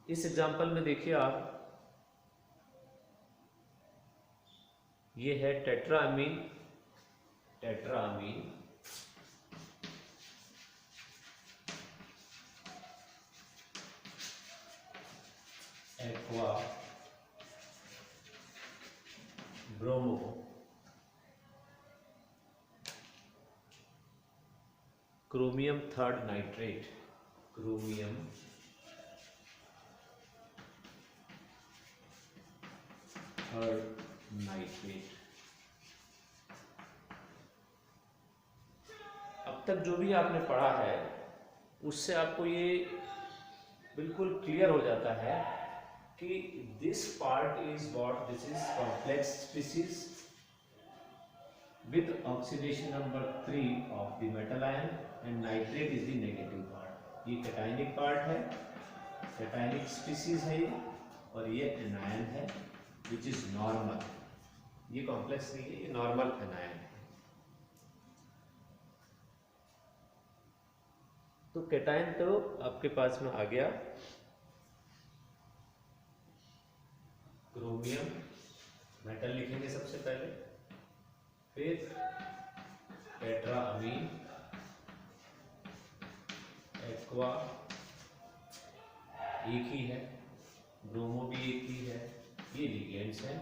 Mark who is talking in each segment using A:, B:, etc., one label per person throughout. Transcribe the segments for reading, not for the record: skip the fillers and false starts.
A: इस एग्जांपल में देखिए आप, ये है tetrammine, tetrammine aqua bromo chromium third nitrate, chromium third nitrate. अब तक जो भी आपने पढ़ा है उससे आपको ये बिल्कुल क्लियर हो जाता है कि this part is what, this is complex species with oxidation number 3 of the metal ion and nitrate is the negative part। ये कैटायनिक पार्ट है, कैटायनिक स्पीसीज है ये, और ये एनायन है विच इज नॉर्मल। ये कॉम्प्लेक्स नहीं है, ये नॉर्मल एनायन है। तो कैटायन तो आपके पास में आ गया, क्रोमियम मेटल लिखेंगे सबसे पहले, फिर टेट्रामीन एक्वा एक ही है, ब्रोमो भी एक ही है, ये लिगेंड्स हैं।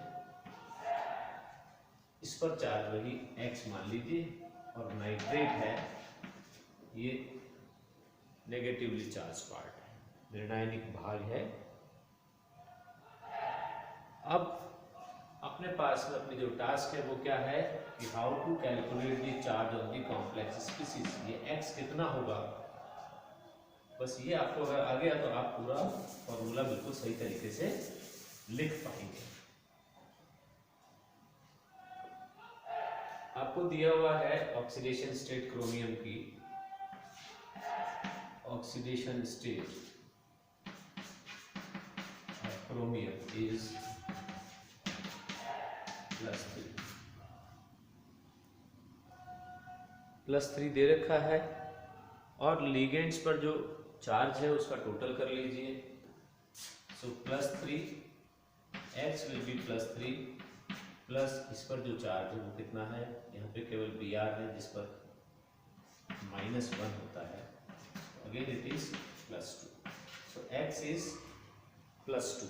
A: इस पर चार्ज वही X मान लीजिए, और नाइट्रेट है ये नेगेटिवली चार्ज पार्ट है, निर्णायनिक भाग है। अब अपने पास में अपनी जो टास्क है वो क्या है कि how to calculate the charge of the complex species. ये X कितना होगा, बस ये आपको अगर आ गया तो आप पूरा फॉर्मूला बिल्कुल सही तरीके से लिख पाएंगे। आपको दिया हुआ है ऑक्सीडेशन स्टेट क्रोमियम की, ऑक्सीडेशन स्टेट क्रोमियम इज +3 दे रखा है, और लिगेंड्स पर जो चार्ज है उसका टोटल कर लीजिए। सो +3 X विल बी +3 प्लस इस पर जो चार्ज है वो कितना है, यहाँ पे केवल Br है जिस पर -1 होता है, again it is +2। So X is +2,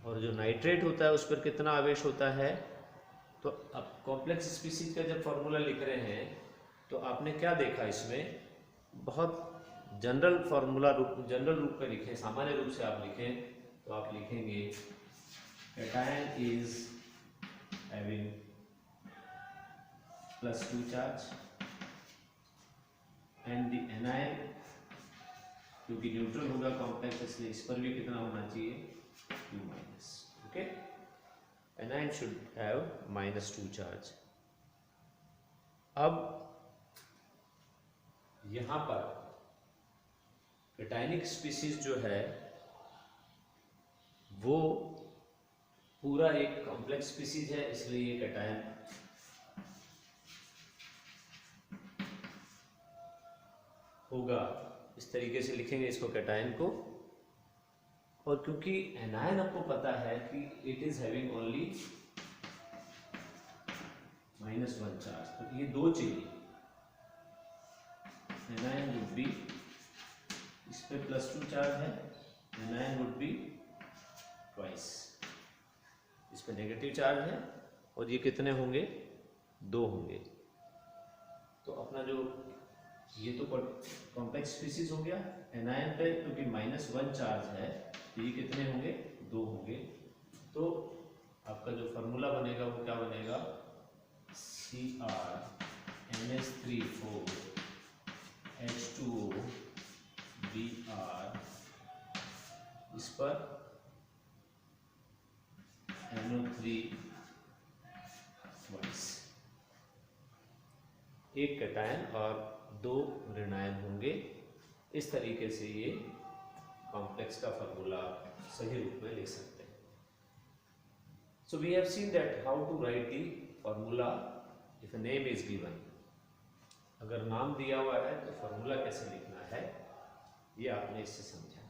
A: और जो नाइट्रेट होता है उस पर कितना आवेश होता है। तो अब कॉम्प्लेक्स स्पीसीज का जब फॉर्मूला लिख रहे हैं तो आपने क्या देखा, इसमें बहुत जनरल फॉर्मूला जनरल रूप में लिखें, सामान्य रूप से आप लिखें तो आप लिखेंगे cation is having +2 charge and the anion, क्योंकि न्यूट्रल होगा कॉम्प्लेक्स इसलिए इस पर भी कितना होना चाहिए, 2-। Okay, anion should have -2 charge। अब यहां पर कैटायनिक स्पीसीज जो है वो पूरा एक कॉम्प्लेक्स स्पीसीज है, इसलिए ये कैटायन होगा, इस तरीके से लिखेंगे इसको कैटायन को। और क्योंकि एनायन आपको पता है कि it is having only -1 charge, तो ये 2 चाहिए। एनायन वुड बी, इस पे +2 चार्ज है, एनायन वुड बी ट्वाइस, इस पे नेगेटिव चार्ज है, और ये कितने होंगे, 2 होंगे। तो अपना जो ये तो कॉम्प्लेक्स स्पीसीज हो गया, एनायन पे क्योंकि -1 चार्ज है तो ये कितने होंगे, 2 होंगे। तो आपका जो फार्मूला बनेगा वो क्या बनेगा, CrNH3 4 H2O Br, इस पर NO3 ट्वाइस, एक कैटायन और 2 ऋणायन होंगे। इस तरीके से ये कॉम्प्लेक्स का फार्मूला सही रूप में लिख सकते हैं। So we have seen that how to write the formula if a name is given. अगर नाम दिया हुआ है तो फार्मूला कैसे लिखना है ये आपने इससे समझा।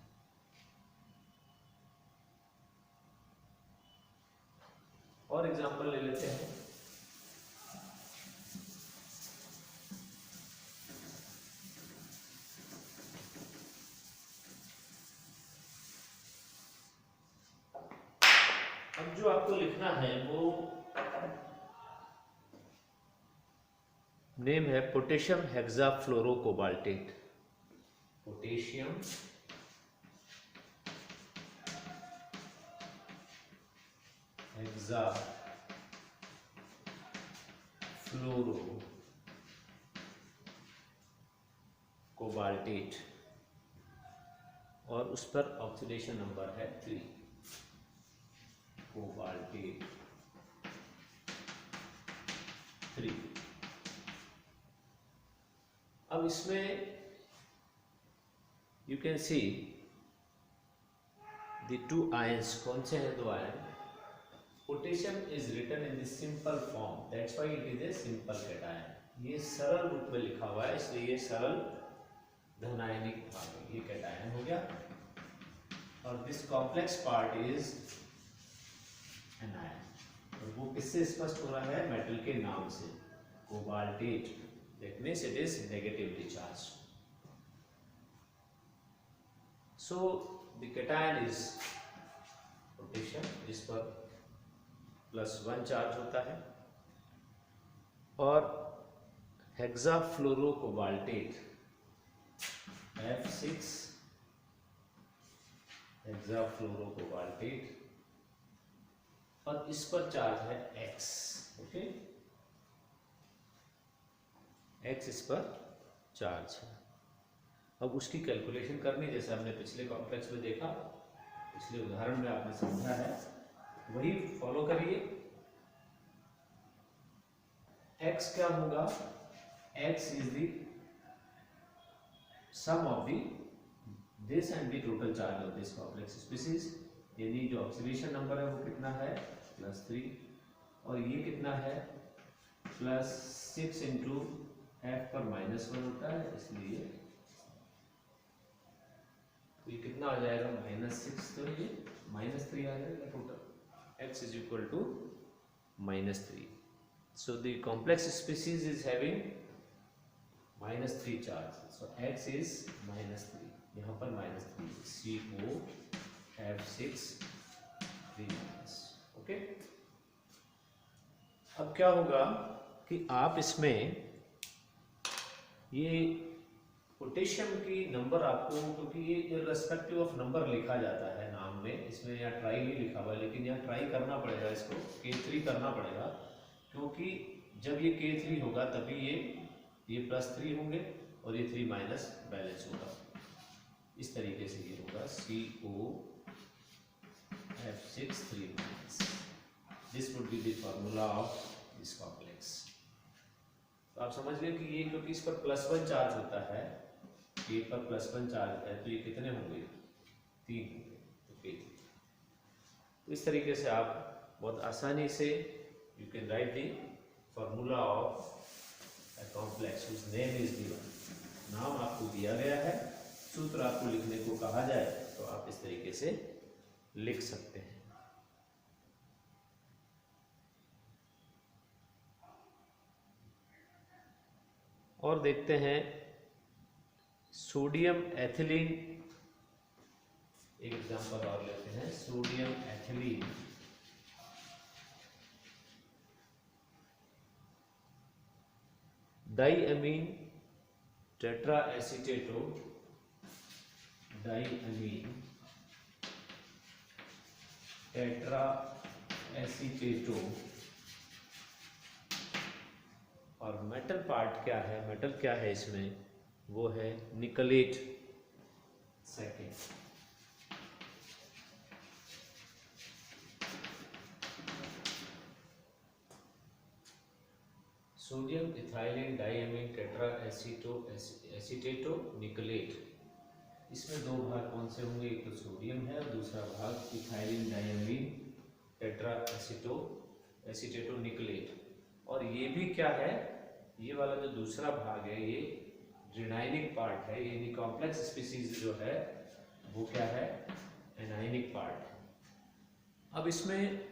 A: और एग्जांपल ले लेते हैं। अब जो आपको लिखना है वो नेम है पोटेशियम हेक्साफ्लोरोकोबाल्टेट। पोटेशियम हेक्साफ्लोरोकोबाल्टेट और उस पर ऑक्सीडेशन नंबर है 3। कोबाल्टेट 3। अब इसमें you can see the 2 ions. कौन से हैं 2 ion? Potassium is written in the simple form, that's why it is a simple cation. ये सरल रूप में लिखा हुआ है इसलिए ये सरल धनायनिक भाग है, ये कैटायन हो गया। और this complex part is anion, और वो किससे स्पष्ट हो रहा है? मेटल के नाम से, cobaltate. That means it is negatively charged. So the cation is potassium, जिस पर +1 चार्ज होता है, और हेक्साफ्लोरोकोबाल्टेट F6 हेक्साफ्लोरोकोबाल्टेट, और इस पर चार्ज है X। ओके, X इस पर चार्ज है। अब उसकी कैलकुलेशन करनी, जैसे हमने पिछले कॉम्प्लेक्स में देखा, पिछले उदाहरण में आपने समझा है, वही फॉलो करिए। X क्या होगा? X is the sum of this and the total charge of this complex species. यानी जो ऑक्सीडेशन नंबर है वो कितना है? +3, और ये कितना है? +6 इंटू F पर -1 होता है, इसलिए ये कितना आ जाएगा? -6, तो ये -3 आ जाएगा total. X is equal to -3। So the complex species is having -3 charge, so X is -3, यहाँ पर -3, CO F6 3-। ओके, अब क्या होगा कि आप इसमें ये पोटेशियम की नंबर आपको, क्योंकि ये इररिस्पेक्टिव ऑफ नंबर लिखा जाता है नाम में, इसमें यहाँ ट्राई नहीं लिखा हुआ है, लेकिन यहाँ ट्राई करना पड़ेगा, इसको K3 करना पड़ेगा, क्योंकि जब ये K3 होगा तभी ये +3 होंगे और ये 3 माइनस बैलेंस होगा। इस तरीके से ये होगा CO F6 3-। This would be the formula of this complex. तो आप समझ गए कि ये क्योंकि इस पर +1 चार्ज होता है, ये पर +1 चार्ज है, तो ये कितने होंगे? 3। ओके, तो इस तरीके से आप बहुत आसानी से you can write the formula of a complex whose name is given. नाम आपको दिया गया है, सूत्र आपको लिखने को कहा जाए तो आप इस तरीके से लिख सकते हैं। और देखते हैं सोडियम एथिलीन, एक एग्जांपल और लेते हैं। सोडियम एथिलीन डाईअमीन टेट्रा एसीटेटो, डाईअमीन टेट्रा एसीटेटो, और मेटल पार्ट क्या है? मेटल क्या है इसमें? वो है nickelate second. Sodium ethylene diamine tetra acetato nickelate. इसमें 2 भाग कौन से होंगे? एक तो सोडियम है और दूसरा भाग इथाइलिन डाईअमीन टेट्रा एसीटेटो निकलेट। और ये भी क्या है? ये वाला जो दूसरा भाग है ये ऋणायनिक पार्ट है, यानी कॉम्प्लेक्स स्पीसीज जो है वो क्या है? एनायनिक पार्ट है। अब इसमें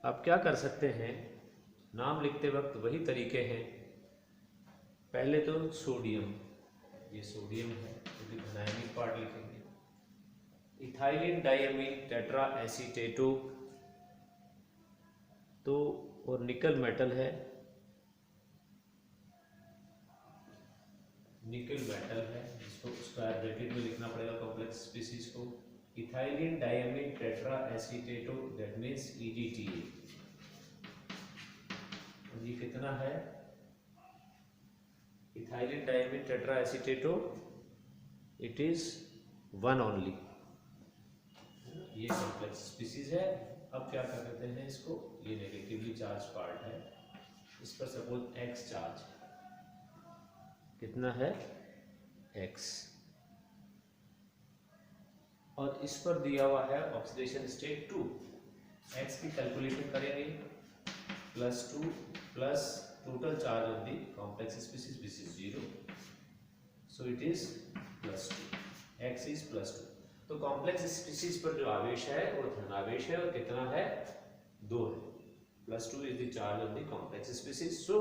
A: आप क्या कर सकते हैं, नाम लिखते वक्त वही तरीके हैं। पहले तो सोडियम, ये सोडियम है तो एनायनिक पार्ट लिखेंगे। इथाइलिन डायमीन टेट्रा एसीटेटो, तो और निकल मेटल है, निकल मेटल है, इसको स्क्वायर ब्रैकेट में लिखना पड़ेगा कॉम्प्लेक्स स्पीसीज को। Ethylene diamine tetra acetato, that means EDTA। और ये कितना है, ethylene diamine tetra acetato, it is 1 only, ये कॉम्प्लेक्स स्पीसीज है। अब क्या कर देते हैं इसको, ये नेगेटिवली चार्ज पार्ट है, इस पर सपोज X चार्ज, कितना है X, और इस पर दिया हुआ है ऑक्सीडेशन स्टेट 2। X की कैलकुलेशन करेंगे, +2 plus total charge of the complex species which is 0, so it is +2, X is +2। तो कॉम्प्लेक्स स्पीसीज पर जो आवेश है वो धनावेश है, और कितना है 2 है, +2 is the charge of the complex species. So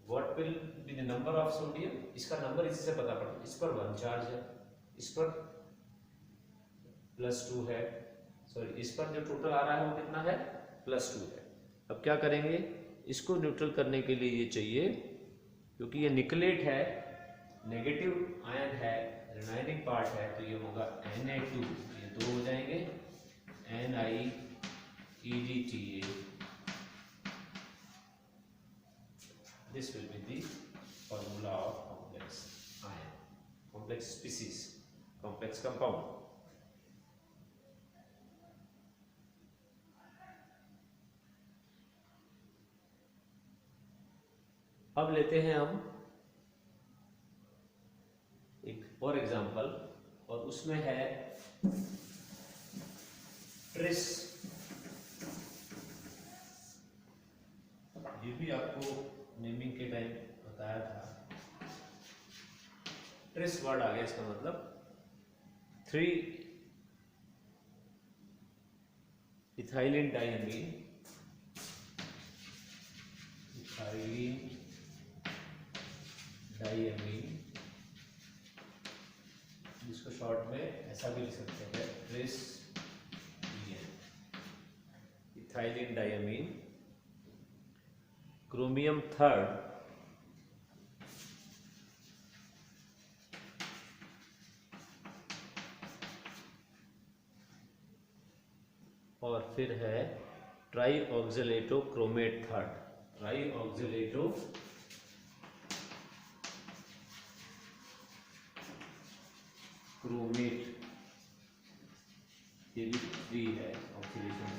A: what will be the number of sodium, इसका नंबर इसी से पता पड़ता है। इस पर 1 चार्ज है, इस पर +2 है, सॉरी इस पर जो टोटल आ रहा है वो कितना है +2 है। अब क्या करेंगे, इसको न्यूट्रल करने के लिए ये चाहिए, क्योंकि ये निकलेट है, नेगेटिव आयन है, एनायनिक पार्ट है, तो ये होगा Na2, ये 2 हो जाएंगे, NiEDTA। This will be the formula of complex ion, complex species, complex compound. अब लेते हैं हम एक और एग्जांपल, और उसमें है ट्रिस। ये भी आपको नेमिंग के टाइम बताया था। ट्रिस वर्ड आ गया, इसका मतलब 3 इथाइलिन डायमीन, इथाइलिन डायमीन, जिसको शॉर्ट में ऐसा भी लिख सकते हैं ट्रिस, इथाइलिन डायमीन, क्रोमियम 3, और फिर है try oxalato chromate 3, try oxalato chromate, ये भी 3 है ऑक्सीडेशन।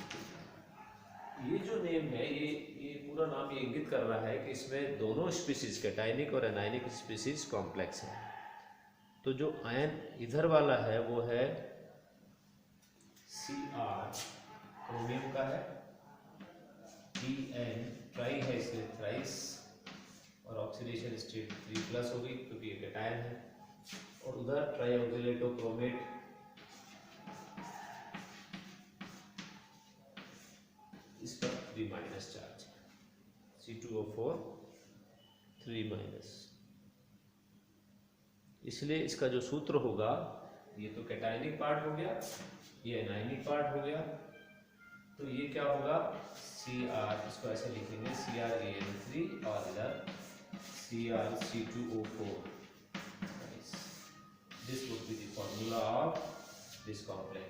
A: ये जो नेम है, ये पूरा नाम ये इंगित कर रहा है कि इसमें दोनों स्पीसीज, कैटायनिक और एनायनिक स्पीसीज कॉम्प्लेक्स है। तो जो आयन इधर वाला है वो है Cr, क्रोमियम का है, En, ट्राई है इसलिए थ्राइस, और ऑक्सीडेशन स्टेट 3+ होगी क्योंकि ये कैटायन है, और उधर ट्राई ऑक्सीलेटो क्रोमेट, इस पर 3- चार्ज, C2O4 3-, इसलिए इसका जो सूत्र होगा, ये तो कैटायनिक पार्ट हो गया, ये एनायनिक पार्ट हो गया, तो ये क्या होगा Cr, इसको ऐसे लिखेंगे CrAn3, और इधर CrC2O4। This would be the formula of this complex.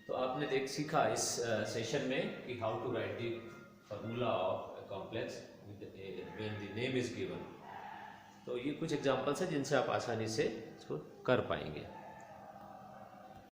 A: तो आपने सीखा इस सेशन में कि how to write the formula of a complex when the name is given. तो ये कुछ एग्जांपल्स हैं जिनसे आप आसानी से इसको कर पाएंगे।